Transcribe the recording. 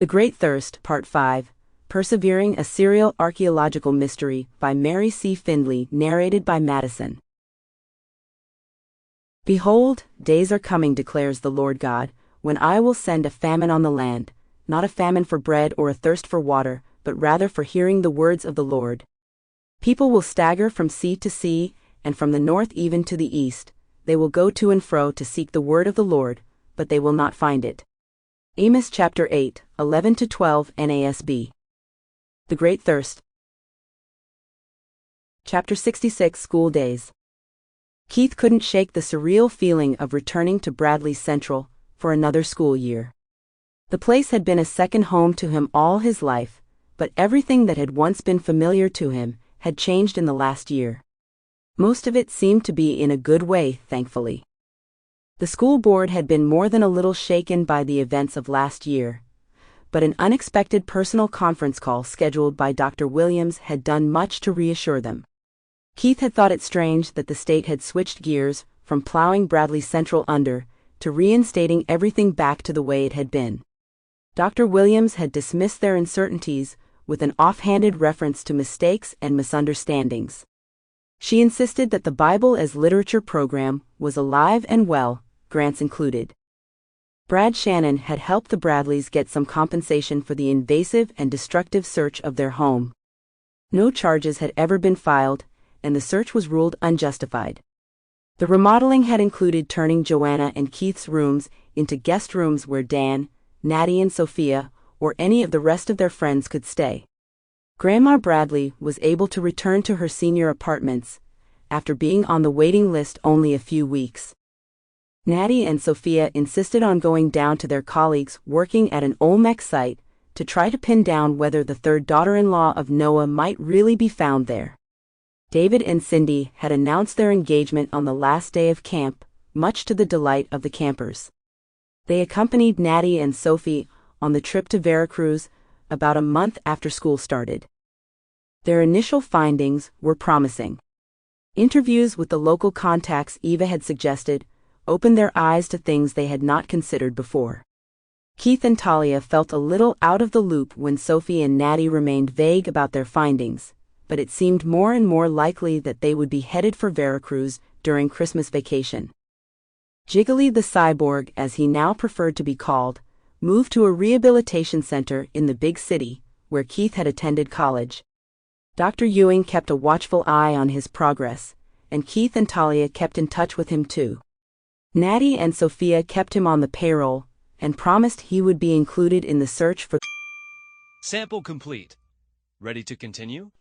The Great Thirst, Part 5, Persevering, a Serial Archaeological Mystery, by Mary C. Findley, narrated by Madison. Behold, days are coming, declares the Lord God, when I will send a famine on the land, not a famine for bread or a thirst for water, but rather for hearing the words of the Lord. People will stagger from sea to sea, and from the north even to the east. They will go to and fro to seek the word of the Lord, but they will not find it. Amos chapter 8, 11-12 NASB. The Great Thirst. Chapter 66, School Days. Keith couldn't shake the surreal feeling of returning to Bradley Central for another school year. The place had been a second home to him all his life, but everything that had once been familiar to him had changed in the last year. Most of it seemed to be in a good way, thankfully. The school board had been more than a little shaken by the events of last year, but an unexpected personal conference call scheduled by Dr. Williams had done much to reassure them. Keith had thought it strange that the state had switched gears from plowing Bradley Central under to reinstating everything back to the way it had been. Dr. Williams had dismissed their uncertainties with an offhanded reference to mistakes and misunderstandings. She insisted that the Bible as Literature program was alive and well, grants included. Brad Shannon had helped the Bradleys get some compensation for the invasive and destructive search of their home. No charges had ever been filed, and the search was ruled unjustified. The remodeling had included turning Joanna and Keith's rooms into guest rooms where Dan, Natty and Sophia, or any of the rest of their friends could stay. Grandma Bradley was able to return to her senior apartments after being on the waiting list only a few weeks. Natty and Sophia insisted on going down to their colleagues working at an Olmec site to try to pin down whether the third daughter-in-law of Noah might really be found there. David and Cindy had announced their engagement on the last day of camp, much to the delight of the campers. They accompanied Natty and Sophie on the trip to Veracruz about a month after school started. Their initial findings were promising. Interviews with the local contacts Eva had suggested opened their eyes to things they had not considered before. Keith and Talia felt a little out of the loop when Sophie and Natty remained vague about their findings, but it seemed more and more likely that they would be headed for Veracruz during Christmas vacation. Jiggly the cyborg, as he now preferred to be called, moved to a rehabilitation center in the big city, where Keith had attended college. Dr. Ewing kept a watchful eye on his progress, and Keith and Talia kept in touch with him too. Natty and Sophia kept him on the payroll, and promised he would be included in the search for. Sample complete. Ready to continue?